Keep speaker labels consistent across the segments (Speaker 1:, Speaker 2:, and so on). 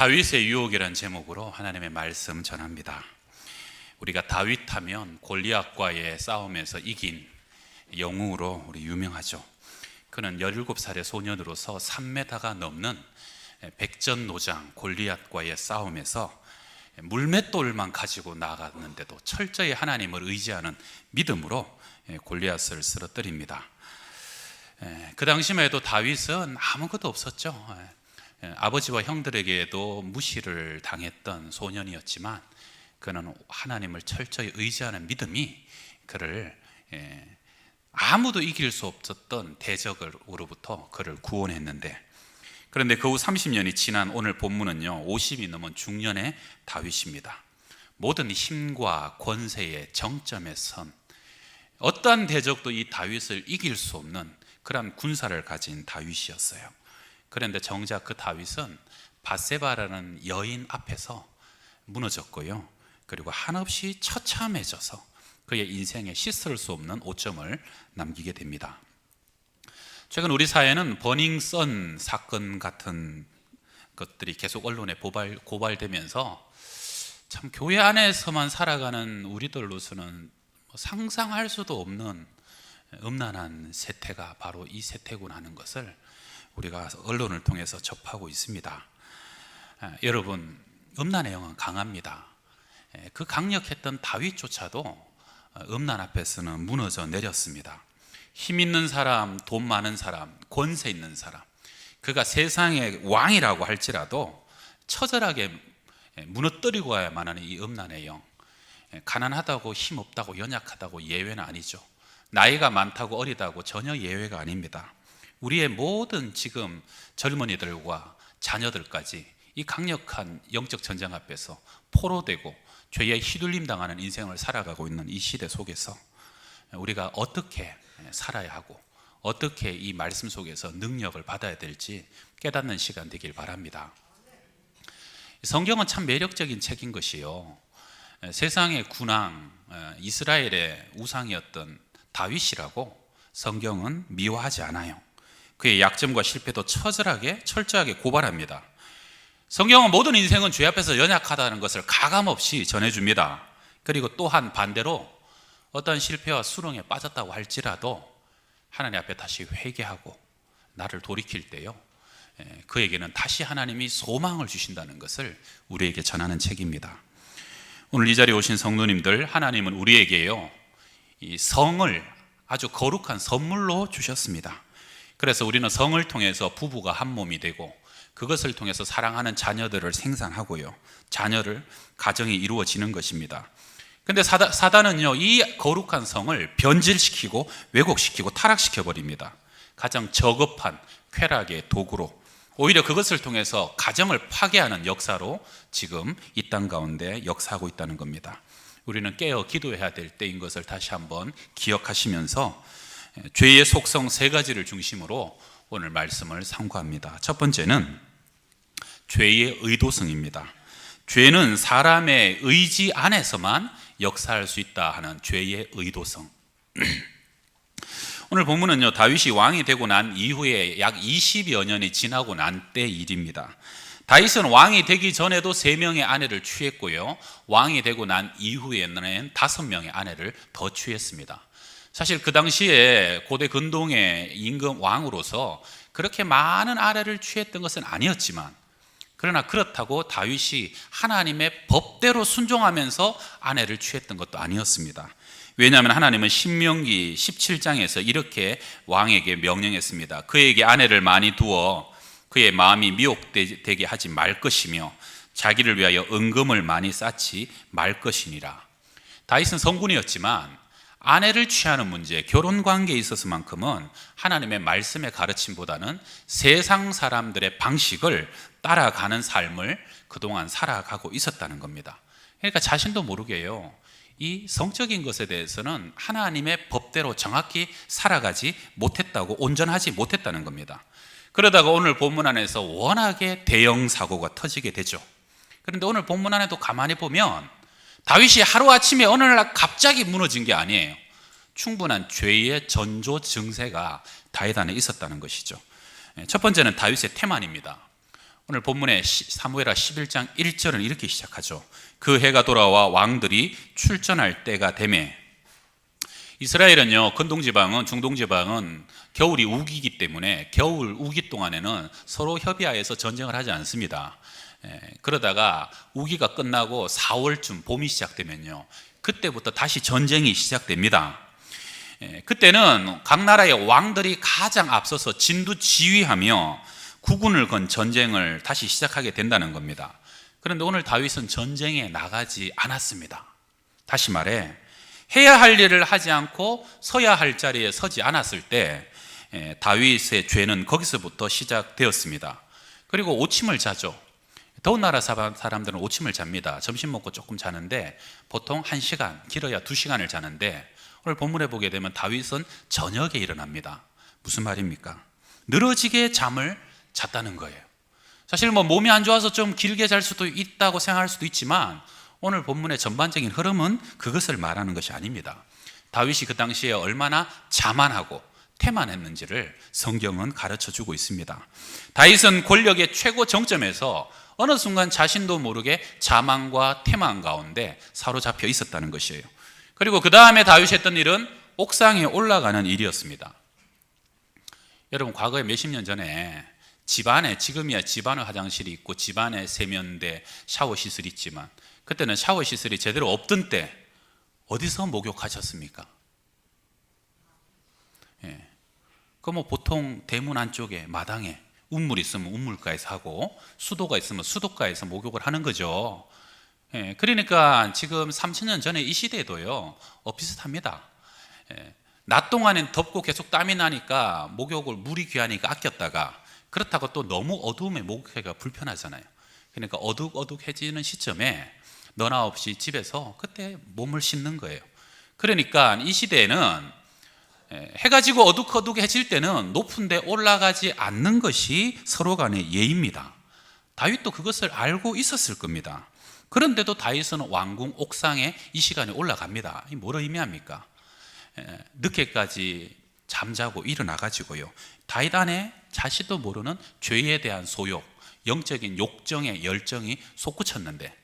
Speaker 1: 다윗의 유혹이라는 제목으로 하나님의 말씀 전합니다. 우리가 다윗하면 골리앗과의 싸움에서 이긴 영웅으로 우리 유명하죠. 그는 17살의 소년으로서 3m가 넘는 백전노장 골리앗과의 싸움에서 물맷돌만 가지고 나갔는데도 철저히 하나님을 의지하는 믿음으로 골리앗을 쓰러뜨립니다. 그 당시만 해도 다윗은 아무것도 없었죠. 아버지와 형들에게도 무시를 당했던 소년이었지만 그는 하나님을 철저히 의지하는 믿음이 그를 아무도 이길 수 없었던 대적으로부터 그를 구원했는데, 그런데 그 후 30년이 지난 오늘 본문은요 50이 넘은 중년의 다윗입니다. 모든 힘과 권세의 정점에 선 어떠한 대적도 이 다윗을 이길 수 없는 그런 군사를 가진 다윗이었어요. 그런데 정작 그 다윗은 밧세바라는 여인 앞에서 무너졌고요, 그리고 한없이 처참해져서 그의 인생에 씻을 수 없는 오점을 남기게 됩니다. 최근 우리 사회는 버닝썬 사건 같은 것들이 계속 언론에 고발되면서 참 교회 안에서만 살아가는 우리들로서는 상상할 수도 없는 음란한 세태가 바로 이 세태구나 하는 것을 우리가 언론을 통해서 접하고 있습니다. 여러분, 음란의 영은 강합니다. 그 강력했던 다윗조차도 음란 앞에서는 무너져 내렸습니다. 힘 있는 사람, 돈 많은 사람, 권세 있는 사람, 그가 세상의 왕이라고 할지라도 처절하게 무너뜨리고 가야만 하는 이 음란의 영, 가난하다고 힘없다고 연약하다고 예외는 아니죠. 나이가 많다고 어리다고 전혀 예외가 아닙니다. 우리의 모든 지금 젊은이들과 자녀들까지 이 강력한 영적 전쟁 앞에서 포로되고 죄에 휘둘림 당하는 인생을 살아가고 있는 이 시대 속에서 우리가 어떻게 살아야 하고 어떻게 이 말씀 속에서 능력을 받아야 될지 깨닫는 시간 되길 바랍니다. 성경은 참 매력적인 책인 것이요, 세상의 군왕 이스라엘의 우상이었던 다윗이라고 성경은 미워하지 않아요. 그의 약점과 실패도 철저하게 고발합니다. 성경은 모든 인생은 죄 앞에서 연약하다는 것을 가감없이 전해줍니다. 그리고 또한 반대로 어떤 실패와 수렁에 빠졌다고 할지라도 하나님 앞에 다시 회개하고 나를 돌이킬 때요, 그에게는 다시 하나님이 소망을 주신다는 것을 우리에게 전하는 책입니다. 오늘 이 자리에 오신 성도님들, 하나님은 우리에게요 이 성을 아주 거룩한 선물로 주셨습니다. 그래서 우리는 성을 통해서 부부가 한 몸이 되고 그것을 통해서 사랑하는 자녀들을 생산하고요, 가정이 이루어지는 것입니다. 근데 사단은요 이 거룩한 성을 변질시키고 왜곡시키고 타락시켜 버립니다. 가장 저급한 쾌락의 도구로, 오히려 그것을 통해서 가정을 파괴하는 역사로 지금 이 땅 가운데 역사하고 있다는 겁니다. 우리는 깨어 기도해야 될 때인 것을 다시 한번 기억하시면서 죄의 속성 3가지를 중심으로 오늘 말씀을 상고합니다. 첫 번째는 죄의 의도성입니다. 죄는 사람의 의지 안에서만 역사할 수 있다 하는 죄의 의도성. 오늘 본문은요 다윗이 왕이 되고 난 이후에 약 20여 년이 지나고 난 때 일입니다. 다윗은 왕이 되기 전에도 3명의 아내를 취했고요, 왕이 되고 난 이후에는 5명의 아내를 더 취했습니다. 사실 그 당시에 고대 근동의 임금 왕으로서 그렇게 많은 아내를 취했던 것은 아니었지만, 그러나 그렇다고 다윗이 하나님의 법대로 순종하면서 아내를 취했던 것도 아니었습니다. 왜냐하면 하나님은 신명기 17장에서 이렇게 왕에게 명령했습니다. 그에게 아내를 많이 두어 그의 마음이 미혹되게 하지 말 것이며 자기를 위하여 은금을 많이 쌓지 말 것이니라. 다윗은 성군이었지만 아내를 취하는 문제, 결혼 관계에 있어서만큼은 하나님의 말씀의 가르침보다는 세상 사람들의 방식을 따라가는 삶을 그동안 살아가고 있었다는 겁니다. 그러니까 자신도 모르게요 이 성적인 것에 대해서는 하나님의 법대로 정확히 살아가지 못했다고, 온전하지 못했다는 겁니다. 그러다가 오늘 본문 안에서 워낙에 대형 사고가 터지게 되죠. 그런데 오늘 본문 안에도 가만히 보면 다윗이 하루아침에 어느 날 갑자기 무너진 게 아니에요. 충분한 죄의 전조 증세가 다윗 안에 있었다는 것이죠. 첫 번째는 다윗의 태만입니다. 오늘 본문의 사무엘하 11장 1절은 이렇게 시작하죠. 그 해가 돌아와 왕들이 출전할 때가 되매. 이스라엘은요, 근동지방은, 중동지방은 겨울이 우기기 때문에 겨울 우기 동안에는 서로 협의하여서 전쟁을 하지 않습니다. 그러다가 우기가 끝나고 4월쯤 봄이 시작되면요, 그때부터 다시 전쟁이 시작됩니다. 그때는 각 나라의 왕들이 가장 앞서서 진두지휘하며 국군을 건 전쟁을 다시 시작하게 된다는 겁니다. 그런데 오늘 다윗은 전쟁에 나가지 않았습니다. 다시 말해, 해야 할 일을 하지 않고 서야 할 자리에 서지 않았을 때 다윗의 죄는 거기서부터 시작되었습니다. 그리고 오침을 자죠. 더운 나라 사람들은 오침을 잡니다. 점심 먹고 조금 자는데 보통 1시간, 길어야 2시간을 자는데 오늘 본문에 보게 되면 다윗은 저녁에 일어납니다. 무슨 말입니까? 늘어지게 잠을 잤다는 거예요. 사실 몸이 안 좋아서 좀 길게 잘 수도 있다고 생각할 수도 있지만 오늘 본문의 전반적인 흐름은 그것을 말하는 것이 아닙니다. 다윗이 그 당시에 얼마나 자만하고 태만했는지를 성경은 가르쳐주고 있습니다. 다윗은 권력의 최고 정점에서 어느 순간 자신도 모르게 자만과 태만 가운데 사로잡혀 있었다는 것이에요. 그리고 그 다음에 다윗이 했던 일은 옥상에 올라가는 일이었습니다. 여러분, 과거에 몇십 년 전에 집안에, 지금이야 집안에 화장실이 있고 집안에 세면대, 샤워 시설이 있지만 그때는 샤워 시설이 제대로 없던 때 어디서 목욕하셨습니까? 보통 대문 안쪽에 마당에 운물이 있으면 운물가에서 하고 수도가 있으면 수도가에서 목욕을 하는 거죠. 그러니까 지금 3000년 전에 이 시대에도요, 비슷합니다. 낮 동안엔 덥고 계속 땀이 나니까 목욕을 물이 귀하니까 아꼈다가 그렇다고 또 너무 어두움에 목욕하기가 불편하잖아요. 그러니까 어둑어둑해지는 시점에 너나 없이 집에서 그때 몸을 씻는 거예요. 그러니까 이 시대에는 해가 지고 어둑어둑해질 때는 높은 데 올라가지 않는 것이 서로 간의 예입니다. 다윗도 그것을 알고 있었을 겁니다. 그런데도 다윗은 왕궁 옥상에 이 시간에 올라갑니다. 이 뭐를 의미합니까? 늦게까지 잠자고 일어나가지고요, 다윗 안에 자신도 모르는 죄에 대한 소욕, 영적인 욕정의 열정이 솟구쳤는데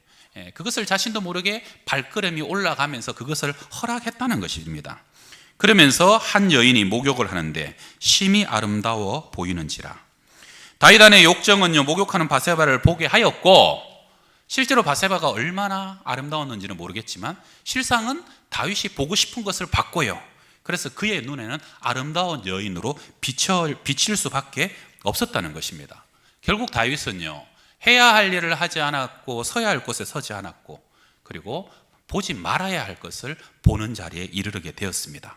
Speaker 1: 그것을 자신도 모르게 발걸음이 올라가면서 그것을 허락했다는 것입니다. 그러면서 한 여인이 목욕을 하는데 심히 아름다워 보이는지라. 다윗 안의 욕정은요, 목욕하는 바세바를 보게 하였고, 실제로 바세바가 얼마나 아름다웠는지는 모르겠지만 실상은 다윗이 보고 싶은 것을 봤고요, 그래서 그의 눈에는 아름다운 여인으로 비칠 수밖에 없었다는 것입니다. 결국 다윗은요, 해야 할 일을 하지 않았고 서야 할 곳에 서지 않았고 그리고 보지 말아야 할 것을 보는 자리에 이르게 되었습니다.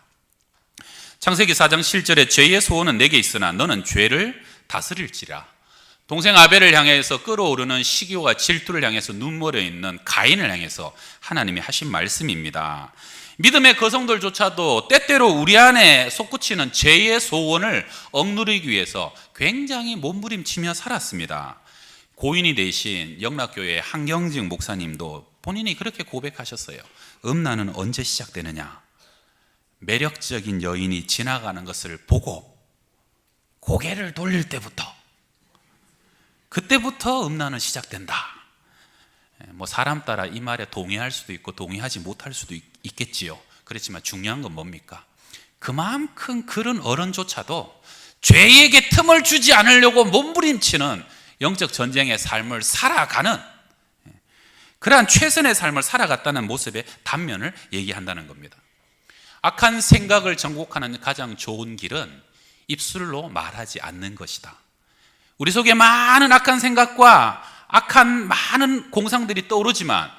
Speaker 1: 창세기 4장 7절에 죄의 소원은 내게 있으나 너는 죄를 다스릴지라. 동생 아벨을 향해서 끓어오르는 시기와 질투를 향해서 눈물에 있는 가인을 향해서 하나님이 하신 말씀입니다. 믿음의 거성들조차도 때때로 우리 안에 솟구치는 죄의 소원을 억누르기 위해서 굉장히 몸부림치며 살았습니다. 고인이 되신 영락교회 한경직 목사님도 본인이 그렇게 고백하셨어요. 음란은 언제 시작되느냐? 매력적인 여인이 지나가는 것을 보고 고개를 돌릴 때부터, 그때부터 음란은 시작된다. 사람 따라 이 말에 동의할 수도 있고 동의하지 못할 수도 있겠지요. 그렇지만 중요한 건 뭡니까? 그만큼 그런 어른조차도 죄에게 틈을 주지 않으려고 몸부림치는 영적 전쟁의 삶을 살아가는, 그러한 최선의 삶을 살아갔다는 모습의 단면을 얘기한다는 겁니다. 악한 생각을 정복하는 가장 좋은 길은 입술로 말하지 않는 것이다. 우리 속에 많은 악한 생각과 악한 많은 공상들이 떠오르지만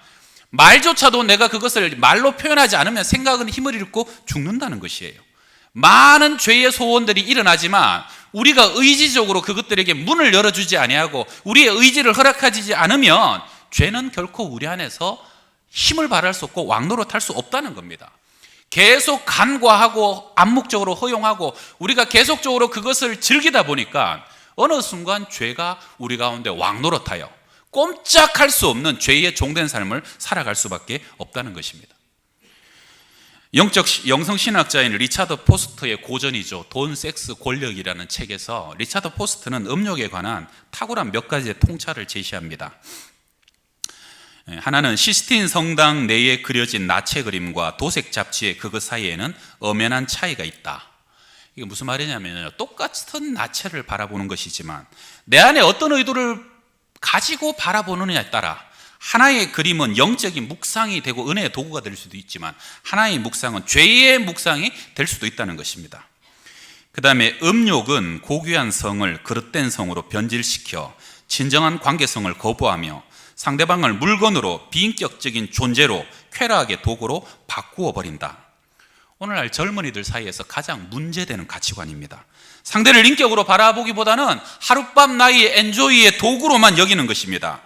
Speaker 1: 말조차도 내가 그것을 말로 표현하지 않으면 생각은 힘을 잃고 죽는다는 것이에요. 많은 죄의 소원들이 일어나지만 우리가 의지적으로 그것들에게 문을 열어주지 아니하고 우리의 의지를 허락하지 않으면 죄는 결코 우리 안에서 힘을 발할 수 없고 왕노릇할 수 없다는 겁니다. 계속 간과하고 암묵적으로 허용하고 우리가 계속적으로 그것을 즐기다 보니까 어느 순간 죄가 우리 가운데 왕노릇하여 꼼짝할 수 없는 죄의 종된 삶을 살아갈 수밖에 없다는 것입니다. 영성신학자인 리차드 포스트의 고전이죠. 돈, 섹스, 권력이라는 책에서 리차드 포스트는 음욕에 관한 탁월한 몇 가지의 통찰을 제시합니다. 하나는 시스틴 성당 내에 그려진 나체 그림과 도색 잡지의 그것 사이에는 엄연한 차이가 있다. 이게 무슨 말이냐면요, 똑같은 나체를 바라보는 것이지만 내 안에 어떤 의도를 가지고 바라보느냐에 따라 하나의 그림은 영적인 묵상이 되고 은혜의 도구가 될 수도 있지만 하나의 묵상은 죄의 묵상이 될 수도 있다는 것입니다. 그 다음에 음욕은 고귀한 성을 그릇된 성으로 변질시켜 진정한 관계성을 거부하며 상대방을 물건으로 비인격적인 존재로 쾌락의 도구로 바꾸어 버린다. 오늘날 젊은이들 사이에서 가장 문제되는 가치관입니다. 상대를 인격으로 바라보기보다는 하룻밤 나이의 엔조이의 도구로만 여기는 것입니다.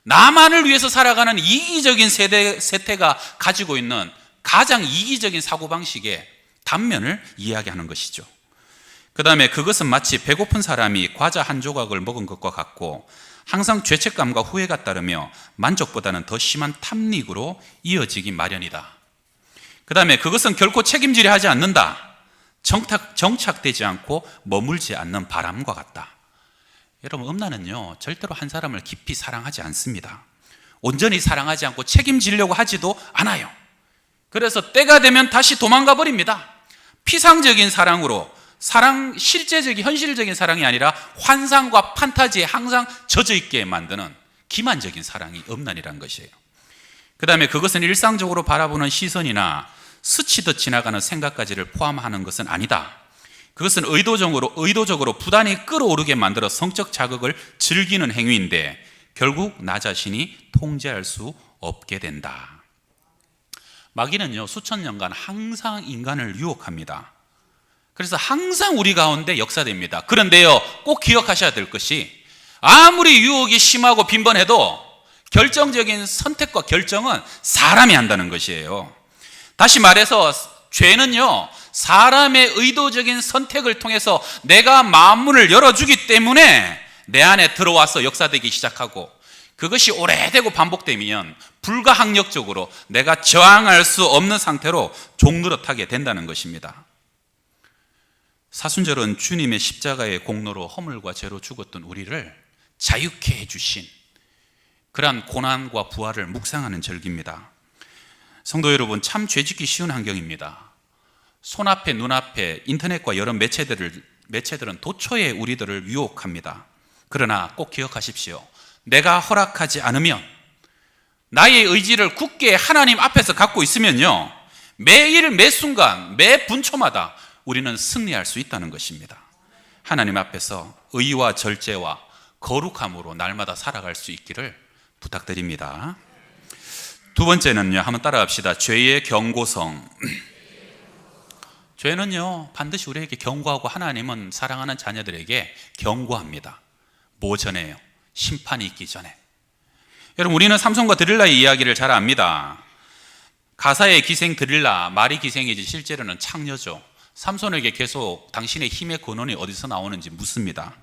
Speaker 1: 나만을 위해서 살아가는 이기적인 세태가 가지고 있는 가장 이기적인 사고방식의 단면을 이야기하는 것이죠. 그 다음에 그것은 마치 배고픈 사람이 과자 한 조각을 먹은 것과 같고 항상 죄책감과 후회가 따르며 만족보다는 더 심한 탐닉으로 이어지기 마련이다. 그 다음에 그것은 결코 책임지려 하지 않는다. 정착되지 않고 머물지 않는 바람과 같다. 여러분, 음란은요 절대로 한 사람을 깊이 사랑하지 않습니다. 온전히 사랑하지 않고 책임지려고 하지도 않아요. 그래서 때가 되면 다시 도망가 버립니다. 피상적인 사랑으로 실제적인 현실적인 사랑이 아니라 환상과 판타지에 항상 젖어 있게 만드는 기만적인 사랑이 음란이라는 것이에요. 그 다음에 그것은 일상적으로 바라보는 시선이나 스치듯 지나가는 생각까지를 포함하는 것은 아니다. 그것은 의도적으로 부단히 끌어오르게 만들어 성적 자극을 즐기는 행위인데 결국 나 자신이 통제할 수 없게 된다. 마귀는요 수천 년간 항상 인간을 유혹합니다. 그래서 항상 우리 가운데 역사됩니다. 그런데요 꼭 기억하셔야 될 것이 아무리 유혹이 심하고 빈번해도 결정적인 선택과 결정은 사람이 한다는 것이에요. 다시 말해서 죄는요 사람의 의도적인 선택을 통해서 내가 마음문을 열어주기 때문에 내 안에 들어와서 역사되기 시작하고 그것이 오래되고 반복되면 불가항력적으로 내가 저항할 수 없는 상태로 종노릇하게 된다는 것입니다. 사순절은 주님의 십자가의 공로로 허물과 죄로 죽었던 우리를 자유케 해주신 그러한 고난과 부활을 묵상하는 절기입니다. 성도 여러분, 참 죄짓기 쉬운 환경입니다. 손앞에 눈앞에 인터넷과 여러 매체들은 도처에 우리들을 유혹합니다. 그러나 꼭 기억하십시오. 내가 허락하지 않으면 나의 의지를 굳게 하나님 앞에서 갖고 있으면요 매일 매순간 매 분초마다 우리는 승리할 수 있다는 것입니다. 하나님 앞에서 의와 절제와 거룩함으로 날마다 살아갈 수 있기를 부탁드립니다. 두 번째는요, 한번 따라합시다. 죄의 경고성. 죄는요 반드시 우리에게 경고하고 하나님은 사랑하는 자녀들에게 경고합니다. 뭐 전에요? 심판이 있기 전에. 여러분, 우리는 삼손과 드릴라의 이야기를 잘 압니다. 가사의 기생 드릴라, 말이 기생이지 실제로는 창녀죠. 삼손에게 계속 당신의 힘의 근원이 어디서 나오는지 묻습니다.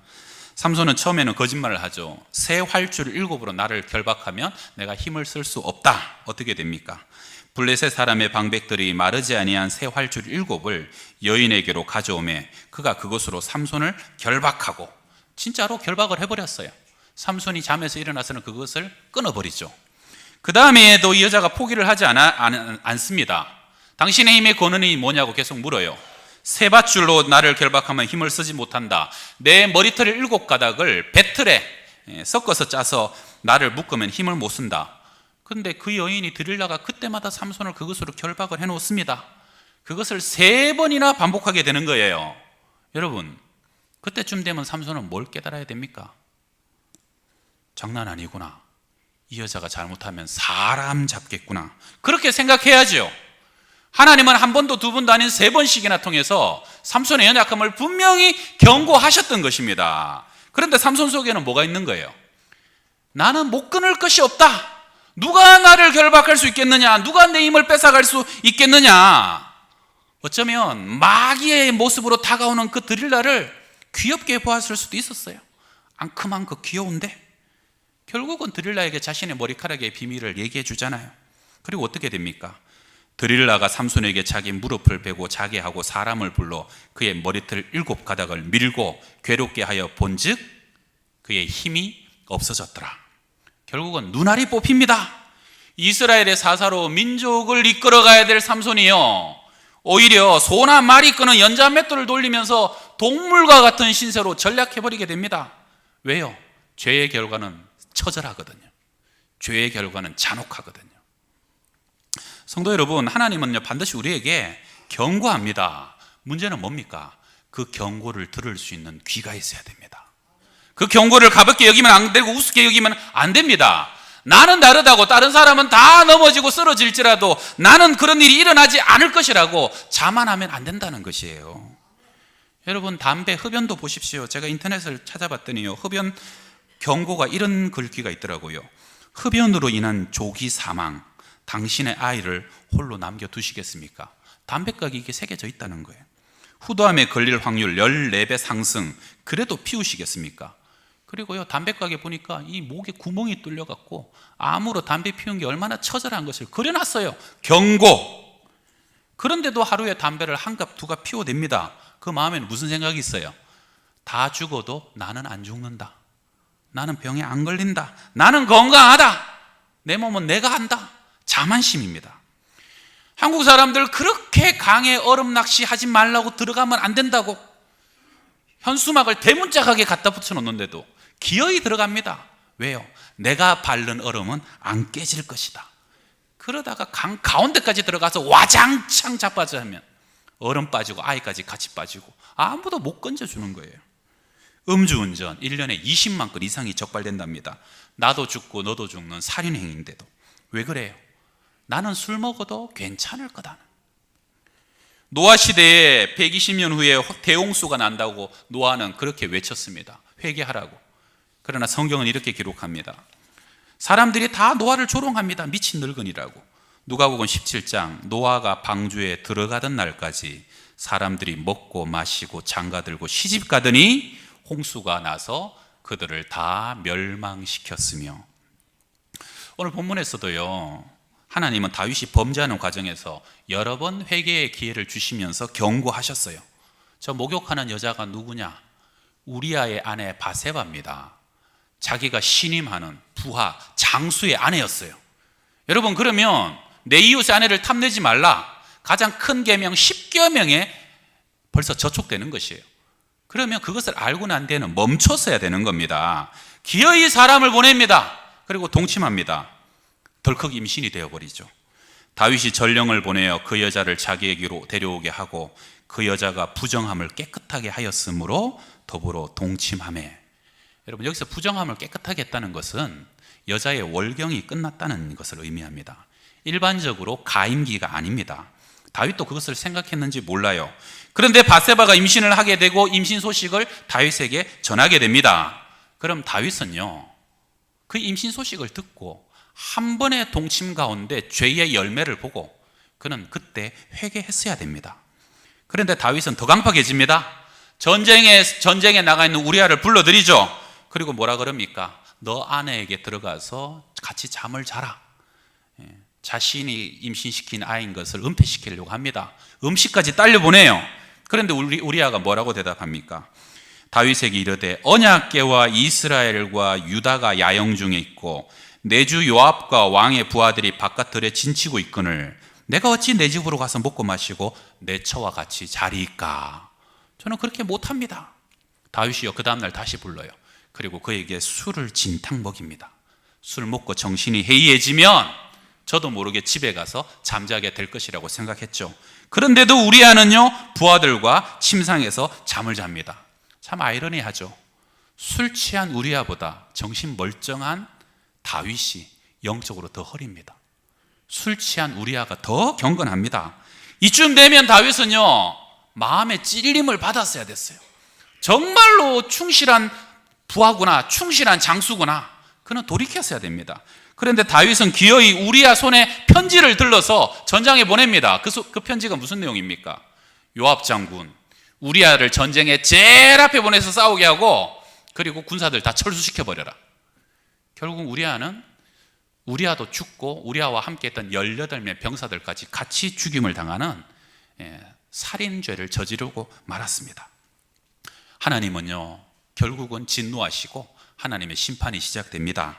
Speaker 1: 삼손은 처음에는 거짓말을 하죠. 새 활줄 7으로 나를 결박하면 내가 힘을 쓸 수 없다. 어떻게 됩니까? 블레셋 사람의 방백들이 마르지 아니한 새 활줄 7을 여인에게로 가져오매 그가 그것으로 삼손을 결박하고 진짜로 결박을 해버렸어요. 삼손이 잠에서 일어나서는 그것을 끊어버리죠. 그 다음에도 이 여자가 포기를 하지 않습니다. 당신의 힘의 근원이 뭐냐고 계속 물어요. 새 밧줄로 나를 결박하면 힘을 쓰지 못한다. 내 머리털 7가닥을 배틀에 섞어서 짜서 나를 묶으면 힘을 못 쓴다. 그런데 그 여인이 드릴라가 그때마다 삼손을 그것으로 결박을 해놓습니다. 그것을 3번이나 반복하게 되는 거예요. 여러분, 그때쯤 되면 삼손은 뭘 깨달아야 됩니까? 장난 아니구나. 이 여자가 잘못하면 사람 잡겠구나. 그렇게 생각해야죠. 하나님은 한 번도 두 번도 아닌 3번씩이나 통해서 삼손의 연약함을 분명히 경고하셨던 것입니다. 그런데 삼손 속에는 뭐가 있는 거예요? 나는 못 끊을 것이 없다. 누가 나를 결박할 수 있겠느냐? 누가 내 힘을 뺏어갈 수 있겠느냐? 어쩌면 마귀의 모습으로 다가오는 그 드릴라를 귀엽게 보았을 수도 있었어요. 앙큼한 그 귀여운데 결국은 드릴라에게 자신의 머리카락의 비밀을 얘기해 주잖아요. 그리고 어떻게 됩니까? 드릴라가 삼손에게 자기 무릎을 베고 자게 하고 사람을 불러 그의 머리털 7가닥을 밀고 괴롭게 하여 본즉 그의 힘이 없어졌더라. 결국은 눈알이 뽑힙니다. 이스라엘의 사사로 민족을 이끌어가야 될 삼손이요, 오히려 소나 말이 끄는 연자맷돌을 돌리면서 동물과 같은 신세로 전락해버리게 됩니다. 왜요? 죄의 결과는 처절하거든요. 죄의 결과는 잔혹하거든요. 성도 여러분, 하나님은요 반드시 우리에게 경고합니다. 문제는 뭡니까? 그 경고를 들을 수 있는 귀가 있어야 됩니다. 그 경고를 가볍게 여기면 안 되고 우습게 여기면 안 됩니다. 나는 다르다고, 다른 사람은 다 넘어지고 쓰러질지라도 나는 그런 일이 일어나지 않을 것이라고 자만하면 안 된다는 것이에요. 여러분, 담배 흡연도 보십시오. 제가 인터넷을 찾아봤더니요, 흡연 경고가 이런 글귀가 있더라고요. 흡연으로 인한 조기 사망, 당신의 아이를 홀로 남겨두시겠습니까? 담배 가격이 이게 새겨져 있다는 거예요. 후두암에 걸릴 확률 14배 상승, 그래도 피우시겠습니까? 그리고요, 담배 가게 보니까 이 목에 구멍이 뚫려갖고 암으로 담배 피운 게 얼마나 처절한 것을 그려놨어요. 경고. 그런데도 하루에 담배를 한 갑, 2갑 피워댑니다. 그 마음에는 무슨 생각이 있어요? 다 죽어도 나는 안 죽는다. 나는 병에 안 걸린다. 나는 건강하다. 내 몸은 내가 한다. 자만심입니다. 한국 사람들 그렇게 강에 얼음 낚시 하지 말라고 들어가면 안 된다고 현수막을 대문짝하게 갖다 붙여놓는데도 기어이 들어갑니다. 왜요? 내가 밟는 얼음은 안 깨질 것이다. 그러다가 강 가운데까지 들어가서 와장창 자빠져 하면 얼음 빠지고 아이까지 같이 빠지고 아무도 못 건져주는 거예요. 음주운전 1년에 20만 건 이상이 적발된답니다. 나도 죽고 너도 죽는 살인행위인데도. 왜 그래요? 나는 술 먹어도 괜찮을 거다. 노아 시대에 120년 후에 대홍수가 난다고 노아는 그렇게 외쳤습니다. 회개하라고. 그러나 성경은 이렇게 기록합니다. 사람들이 다 노아를 조롱합니다. 미친 늙은이라고. 누가복음 17장, 노아가 방주에 들어가던 날까지 사람들이 먹고 마시고 장가들고 시집가더니 홍수가 나서 그들을 다 멸망시켰으며. 오늘 본문에서도요, 하나님은 다윗이 범죄하는 과정에서 여러 번 회개의 기회를 주시면서 경고하셨어요. 저 목욕하는 여자가 누구냐? 우리아의 아내 바세바입니다. 자기가 신임하는 부하 장수의 아내였어요. 여러분, 그러면 내 이웃의 아내를 탐내지 말라, 가장 큰 계명 10계명에 벌써 저촉되는 것이에요. 그러면 그것을 알고 난 뒤에는 멈췄어야 되는 겁니다. 기어이 사람을 보냅니다. 그리고 동침합니다. 덜컥 임신이 되어버리죠. 다윗이 전령을 보내어 그 여자를 자기에게로 데려오게 하고 그 여자가 부정함을 깨끗하게 하였으므로 더불어 동침하매. 여러분, 여기서 부정함을 깨끗하게 했다는 것은 여자의 월경이 끝났다는 것을 의미합니다. 일반적으로 가임기가 아닙니다. 다윗도 그것을 생각했는지 몰라요. 그런데 바세바가 임신을 하게 되고 임신 소식을 다윗에게 전하게 됩니다. 그럼 다윗은요, 그 임신 소식을 듣고 한 번의 동침 가운데 죄의 열매를 보고 그는 그때 회개했어야 됩니다. 그런데 다윗은 더 강팍해집니다. 전쟁에 나가 있는 우리아를 불러들이죠. 그리고 뭐라 그럽니까? 너 아내에게 들어가서 같이 잠을 자라. 자신이 임신시킨 아이인 것을 은폐시키려고 합니다. 음식까지 딸려보내요. 그런데 우리아가 뭐라고 대답합니까? 다윗에게 이르되 언약궤와 이스라엘과 유다가 야영 중에 있고 내 주 요압과 왕의 부하들이 바깥들에 진치고 있거늘 내가 어찌 내 집으로 가서 먹고 마시고 내 처와 같이 자리이까? 저는 그렇게 못합니다. 다윗이요, 그 다음날 다시 불러요. 그리고 그에게 술을 진탕 먹입니다. 술 먹고 정신이 해이해지면 저도 모르게 집에 가서 잠자게 될 것이라고 생각했죠. 그런데도 우리아는요, 부하들과 침상에서 잠을 잡니다. 참 아이러니하죠. 술 취한 우리아보다 정신 멀쩡한 다윗이 영적으로 더 허립니다. 술 취한 우리아가 더 경건합니다. 이쯤 되면 다윗은요, 마음의 찔림을 받았어야 됐어요. 정말로 충실한 부하구나, 충실한 장수구나, 그는 돌이켰어야 됩니다. 그런데 다윗은 기어이 우리아 손에 편지를 들러서 전장에 보냅니다. 그 편지가 무슨 내용입니까? 요압 장군, 우리아를 전쟁에 제일 앞에 보내서 싸우게 하고 그리고 군사들 다 철수시켜버려라. 결국 우리아는 우리아도 죽고 우리아와 함께했던 18명 병사들까지 같이 죽임을 당하는 살인죄를 저지르고 말았습니다. 하나님은요, 결국은 진노하시고 하나님의 심판이 시작됩니다.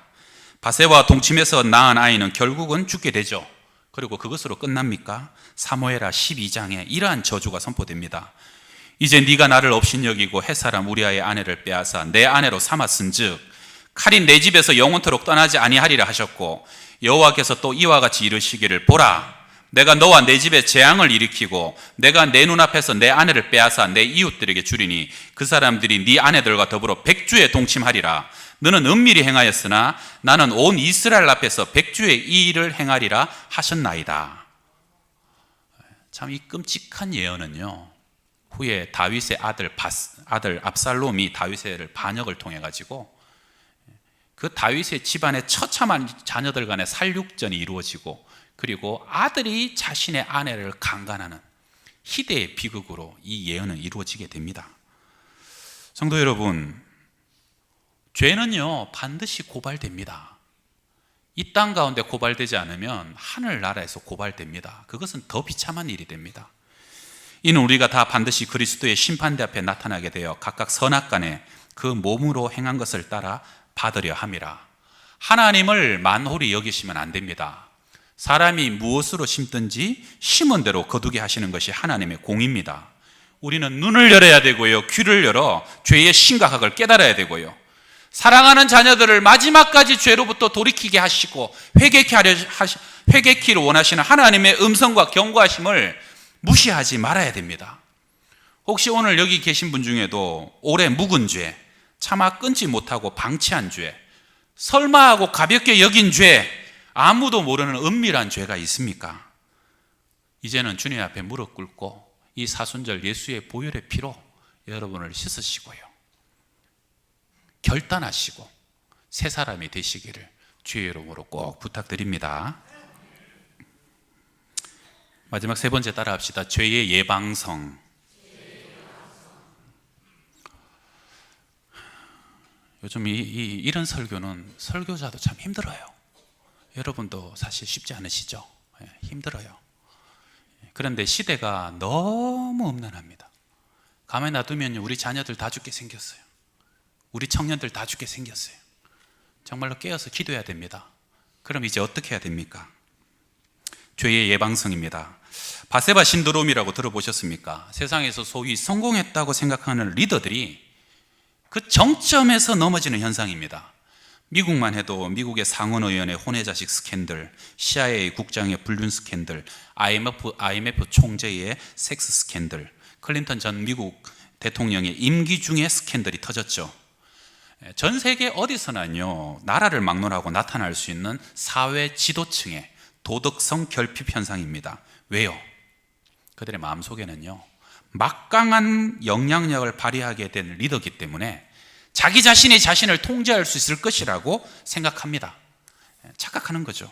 Speaker 1: 바세바와 동침해서 낳은 아이는 결국은 죽게 되죠. 그리고 그것으로 끝납니까? 사무엘하 12장에 이러한 저주가 선포됩니다. 이제 네가 나를 업신여기고 햇사람 우리아의 아내를 빼앗아 내 아내로 삼았은즉 칼이 내 집에서 영원토록 떠나지 아니하리라 하셨고, 여호와께서 또 이와 같이 이르시기를, 보라, 내가 너와 내 집에 재앙을 일으키고 내가 내 눈앞에서 내 아내를 빼앗아 내 이웃들에게 주리니 그 사람들이 네 아내들과 더불어 백주에 동침하리라. 너는 은밀히 행하였으나 나는 온 이스라엘 앞에서 백주의 이 일을 행하리라 하셨나이다. 참 이 끔찍한 예언은요, 후에 다윗의 아들 압살롬이 다윗의 반역을 통해 가지고 그 다윗의 집안의 처참한 자녀들 간의 살육전이 이루어지고, 그리고 아들이 자신의 아내를 강간하는 희대의 비극으로 이 예언은 이루어지게 됩니다. 성도 여러분, 죄는요 반드시 고발됩니다. 이 땅 가운데 고발되지 않으면 하늘나라에서 고발됩니다. 그것은 더 비참한 일이 됩니다. 이는 우리가 다 반드시 그리스도의 심판대 앞에 나타나게 되어 각각 선악간에 그 몸으로 행한 것을 따라 받으려 함이라. 하나님을 만홀히 여기시면 안 됩니다. 사람이 무엇으로 심든지 심은 대로 거두게 하시는 것이 하나님의 공입니다. 우리는 눈을 열어야 되고요, 귀를 열어 죄의 심각함을 깨달아야 되고요, 사랑하는 자녀들을 마지막까지 죄로부터 돌이키게 하시고 회개키를 원하시는 하나님의 음성과 경고하심을 무시하지 말아야 됩니다. 혹시 오늘 여기 계신 분 중에도 오래 묵은 죄, 차마 끊지 못하고 방치한 죄, 설마 하고 가볍게 여긴 죄, 아무도 모르는 은밀한 죄가 있습니까? 이제는 주님 앞에 무릎 꿇고 이 사순절 예수의 보혈의 피로 여러분을 씻으시고요, 결단하시고 새 사람이 되시기를 주의 이름으로 꼭 부탁드립니다. 마지막 세 번째 따라합시다. 죄의 예방성. 요즘 이런 설교는 설교자도 참 힘들어요. 여러분도 사실 쉽지 않으시죠? 힘들어요. 그런데 시대가 너무 음란합니다. 가만히 놔두면 우리 자녀들 다 죽게 생겼어요. 우리 청년들 다 죽게 생겼어요. 정말로 깨어서 기도해야 됩니다. 그럼 이제 어떻게 해야 됩니까? 죄의 예방성입니다. 바세바 신드롬이라고 들어보셨습니까? 세상에서 소위 성공했다고 생각하는 리더들이 그 정점에서 넘어지는 현상입니다. 미국만 해도 미국의 상원의원의 혼외자식 스캔들, CIA 국장의 불륜 스캔들, IMF 총재의 섹스 스캔들, 클린턴 전 미국 대통령의 임기 중에 스캔들이 터졌죠. 전 세계 어디서나요, 나라를 막론하고 나타날 수 있는 사회 지도층의 도덕성 결핍 현상입니다. 왜요? 그들의 마음속에는요, 막강한 영향력을 발휘하게 된 리더이기 때문에 자기 자신이 자신을 통제할 수 있을 것이라고 생각합니다. 착각하는 거죠.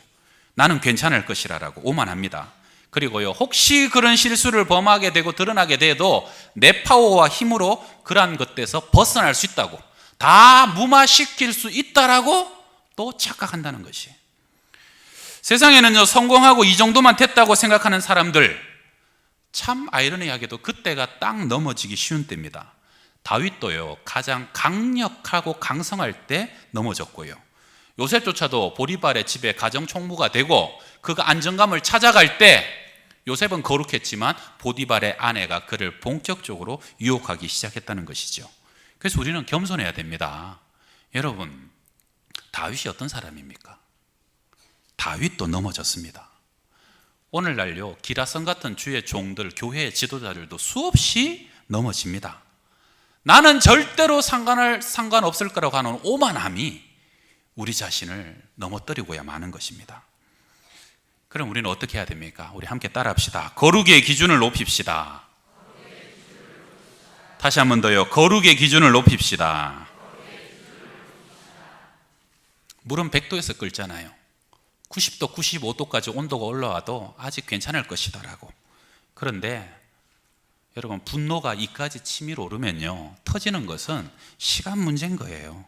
Speaker 1: 나는 괜찮을 것이라고 오만합니다. 그리고요, 혹시 그런 실수를 범하게 되고 드러나게 돼도 내 파워와 힘으로 그러한 것에서 벗어날 수 있다고, 다 무마시킬 수 있다라고 또 착각한다는 것이. 세상에는요, 성공하고 이 정도만 됐다고 생각하는 사람들, 참 아이러니하게도 그때가 딱 넘어지기 쉬운 때입니다. 다윗도요, 가장 강력하고 강성할 때 넘어졌고요, 요셉조차도 보디발의 집에 가정총무가 되고 그가 안정감을 찾아갈 때 요셉은 거룩했지만 보디발의 아내가 그를 본격적으로 유혹하기 시작했다는 것이죠. 그래서 우리는 겸손해야 됩니다. 여러분, 다윗이 어떤 사람입니까? 다윗도 넘어졌습니다. 오늘날요, 기라성 같은 주의 종들, 교회의 지도자들도 수없이 넘어집니다. 나는 절대로 상관없을 거라고 하는 오만함이 우리 자신을 넘어뜨리고야 마는 것입니다. 그럼 우리는 어떻게 해야 됩니까? 우리 함께 따라합시다. 거룩의 기준을 높입시다. 다시 한 번 더요. 거룩의 기준을 높입시다. 물은 100도에서 끓잖아요. 90도, 95도까지 온도가 올라와도 아직 괜찮을 것이다라고. 그런데 여러분, 분노가 이까지 치밀어 오르면요, 터지는 것은 시간 문제인 거예요.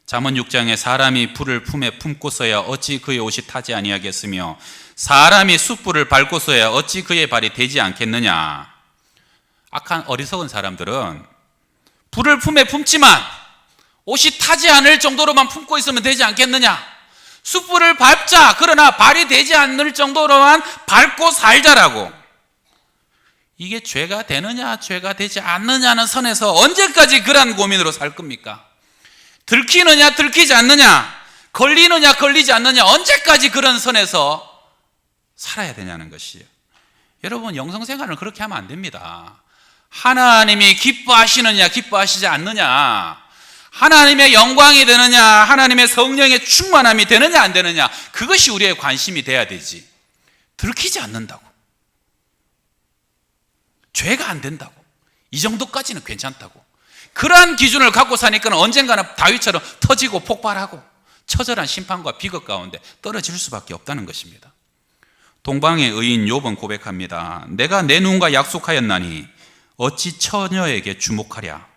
Speaker 1: 잠언 6장에 사람이 불을 품에 품고서야 어찌 그의 옷이 타지 아니하겠으며 사람이 숯불을 밟고서야 어찌 그의 발이 되지 않겠느냐. 악한 어리석은 사람들은 불을 품에 품지만 옷이 타지 않을 정도로만 품고 있으면 되지 않겠느냐. 숯불을 밟자, 그러나 발이 되지 않을 정도로만 밟고 살자라고. 이게 죄가 되느냐 죄가 되지 않느냐는 선에서 언제까지 그런 고민으로 살 겁니까? 들키느냐 들키지 않느냐, 걸리느냐 걸리지 않느냐, 언제까지 그런 선에서 살아야 되냐는 것이에요. 여러분, 영성생활을 그렇게 하면 안 됩니다. 하나님이 기뻐하시느냐 기뻐하시지 않느냐, 하나님의 영광이 되느냐 하나님의 성령의 충만함이 되느냐 안 되느냐, 그것이 우리의 관심이 돼야 되지. 들키지 않는다고, 죄가 안 된다고, 이 정도까지는 괜찮다고, 그러한 기준을 갖고 사니까 언젠가는 다윗처럼 터지고 폭발하고 처절한 심판과 비극 가운데 떨어질 수밖에 없다는 것입니다. 동방의 의인 욥은 고백합니다. 내가 내 누군가 약속하였나니 어찌 처녀에게 주목하랴.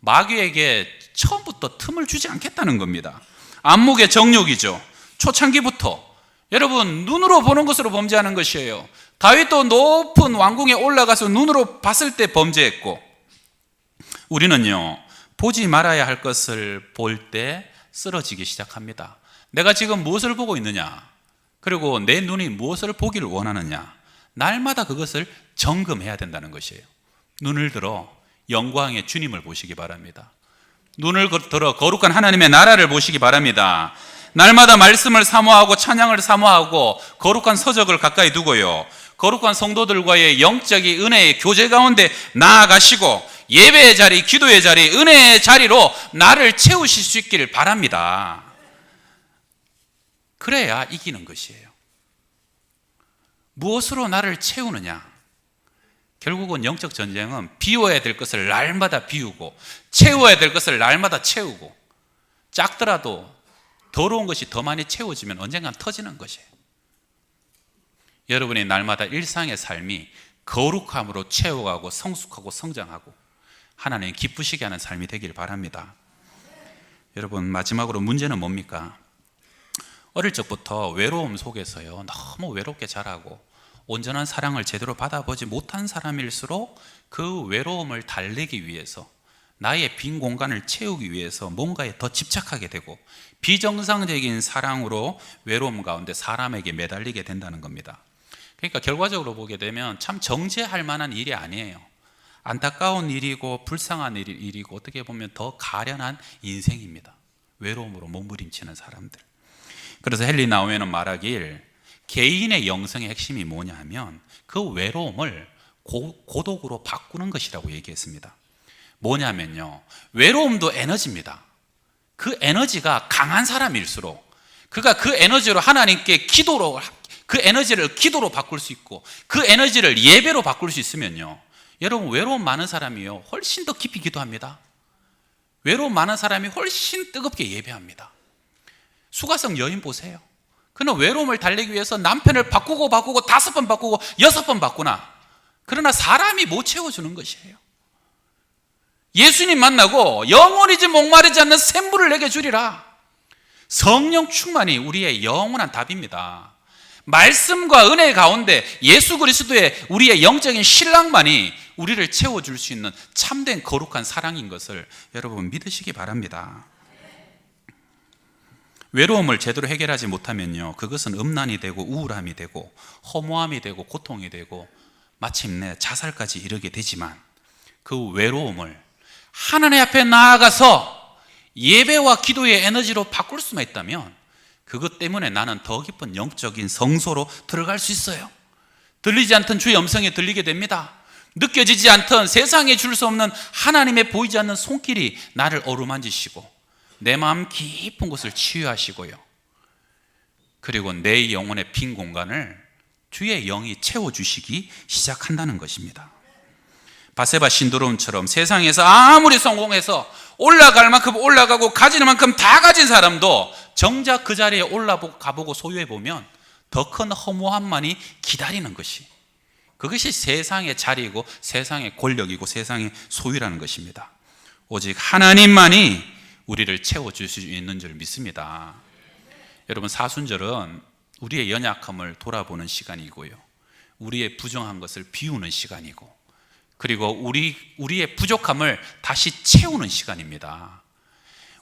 Speaker 1: 마귀에게 처음부터 틈을 주지 않겠다는 겁니다. 안목의 정욕이죠. 초창기부터 여러분, 눈으로 보는 것으로 범죄하는 것이에요. 다윗도 높은 왕궁에 올라가서 눈으로 봤을 때 범죄했고, 우리는요, 보지 말아야 할 것을 볼 때 쓰러지기 시작합니다. 내가 지금 무엇을 보고 있느냐, 그리고 내 눈이 무엇을 보기를 원하느냐, 날마다 그것을 점검해야 된다는 것이에요. 눈을 들어 영광의 주님을 보시기 바랍니다. 눈을 들어 거룩한 하나님의 나라를 보시기 바랍니다. 날마다 말씀을 사모하고 찬양을 사모하고 거룩한 서적을 가까이 두고요, 거룩한 성도들과의 영적인 은혜의 교제 가운데 나아가시고 예배의 자리, 기도의 자리, 은혜의 자리로 나를 채우실 수 있기를 바랍니다. 그래야 이기는 것이에요. 무엇으로 나를 채우느냐? 결국은 영적 전쟁은 비워야 될 것을 날마다 비우고 채워야 될 것을 날마다 채우고, 작더라도 더러운 것이 더 많이 채워지면 언젠간 터지는 것이에요. 여러분의 날마다 일상의 삶이 거룩함으로 채워가고 성숙하고 성장하고 하나님 기쁘시게 하는 삶이 되길 바랍니다. 여러분, 마지막으로 문제는 뭡니까? 어릴 적부터 외로움 속에서요, 너무 외롭게 자라고 온전한 사랑을 제대로 받아보지 못한 사람일수록 그 외로움을 달래기 위해서, 나의 빈 공간을 채우기 위해서 뭔가에 더 집착하게 되고 비정상적인 사랑으로 외로움 가운데 사람에게 매달리게 된다는 겁니다. 그러니까 결과적으로 보게 되면 참 정죄할 만한 일이 아니에요. 안타까운 일이고 불쌍한 일이고 어떻게 보면 더 가련한 인생입니다. 외로움으로 몸부림치는 사람들. 그래서 헨리 나우엔은 말하길, 개인의 영성의 핵심이 뭐냐 하면 그 외로움을 고독으로 바꾸는 것이라고 얘기했습니다. 뭐냐면요, 외로움도 에너지입니다. 그 에너지가 강한 사람일수록 그가 그 에너지로 하나님께 기도로, 그 에너지를 기도로 바꿀 수 있고 그 에너지를 예배로 바꿀 수 있으면요, 여러분, 외로움 많은 사람이요 훨씬 더 깊이 기도합니다. 외로움 많은 사람이 훨씬 뜨겁게 예배합니다. 수가성 여인 보세요. 그는 외로움을 달래기 위해서 남편을 바꾸고 5번 바꾸고 6번 바꾸나, 그러나 사람이 못 채워주는 것이에요. 예수님 만나고 영원히지 목마르지 않는 샘물을 내게 주리라. 성령 충만이 우리의 영원한 답입니다. 말씀과 은혜 가운데 예수 그리스도의 우리의 영적인 신랑만이 우리를 채워줄 수 있는 참된 거룩한 사랑인 것을 여러분 믿으시기 바랍니다. 외로움을 제대로 해결하지 못하면요, 그것은 음란이 되고 우울함이 되고 허무함이 되고 고통이 되고 마침내 자살까지 이르게 되지만, 그 외로움을 하나님 앞에 나아가서 예배와 기도의 에너지로 바꿀 수만 있다면 그것 때문에 나는 더 깊은 영적인 성소로 들어갈 수 있어요. 들리지 않던 주의 음성이 들리게 됩니다. 느껴지지 않던 세상에 줄 수 없는 하나님의 보이지 않는 손길이 나를 어루만지시고 내 마음 깊은 곳을 치유하시고요, 그리고 내 영혼의 빈 공간을 주의 영이 채워주시기 시작한다는 것입니다. 바세바 신도롬처럼 세상에서 아무리 성공해서 올라갈 만큼 올라가고 가지는 만큼 다 가진 사람도 정작 그 자리에 올라가보고 소유해보면 더 큰 허무함만이 기다리는 것이, 그것이 세상의 자리이고 세상의 권력이고 세상의 소유라는 것입니다. 오직 하나님만이 우리를 채워줄 수 있는 줄 믿습니다. 여러분, 사순절은 우리의 연약함을 돌아보는 시간이고요, 우리의 부정한 것을 비우는 시간이고, 그리고 우리의 부족함을 다시 채우는 시간입니다.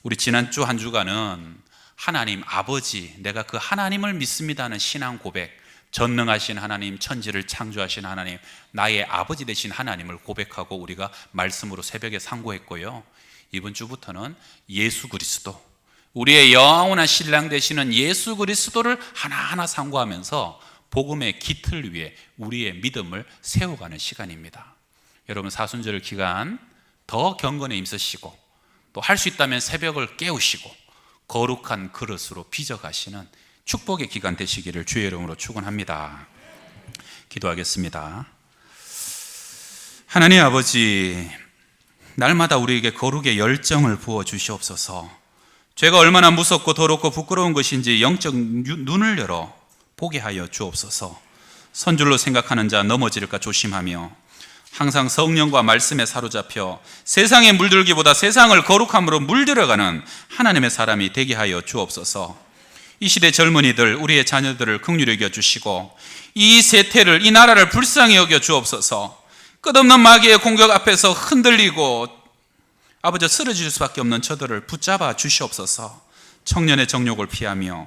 Speaker 1: 우리 지난주 한 주간은 하나님 아버지, 내가 그 하나님을 믿습니다 하는 신앙 고백, 전능하신 하나님, 천지를 창조하신 하나님, 나의 아버지 되신 하나님을 고백하고 우리가 말씀으로 새벽에 상고했고요, 이번 주부터는 예수 그리스도, 우리의 영원한 신랑 되시는 예수 그리스도를 하나하나 상고하면서 복음의 기틀 위에 우리의 믿음을 세워가는 시간입니다. 여러분, 사순절 기간 더 경건에 힘쓰시고, 또 할 수 있다면 새벽을 깨우시고 거룩한 그릇으로 빚어가시는 축복의 기간 되시기를 주의 이름으로 축원합니다. 기도하겠습니다. 하나님 아버지, 날마다 우리에게 거룩의 열정을 부어 주시옵소서. 죄가 얼마나 무섭고 더럽고 부끄러운 것인지 영적 눈을 열어 보게 하여 주옵소서. 선줄로 생각하는 자 넘어질까 조심하며 항상 성령과 말씀에 사로잡혀 세상에 물들기보다 세상을 거룩함으로 물들어가는 하나님의 사람이 되게 하여 주옵소서. 이 시대 젊은이들, 우리의 자녀들을 긍휼히 여겨 주시고 이 세태를, 이 나라를 불쌍히 여겨 주옵소서. 끝없는 마귀의 공격 앞에서 흔들리고 아버지 쓰러질 수밖에 없는 저들을 붙잡아 주시옵소서. 청년의 정욕을 피하며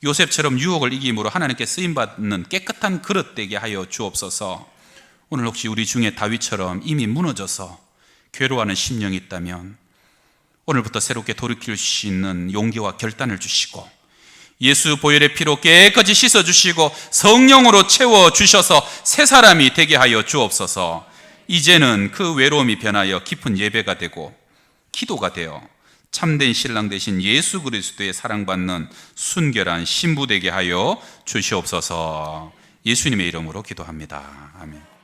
Speaker 1: 요셉처럼 유혹을 이김으로 하나님께 쓰임받는 깨끗한 그릇 되게 하여 주옵소서. 오늘 혹시 우리 중에 다윗처럼 이미 무너져서 괴로워하는 심령이 있다면 오늘부터 새롭게 돌이킬 수 있는 용기와 결단을 주시고 예수 보혈의 피로 깨끗이 씻어주시고 성령으로 채워주셔서 새 사람이 되게 하여 주옵소서. 이제는 그 외로움이 변하여 깊은 예배가 되고 기도가 되어 참된 신랑 되신 예수 그리스도의 사랑받는 순결한 신부 되게 하여 주시옵소서. 예수님의 이름으로 기도합니다. 아멘.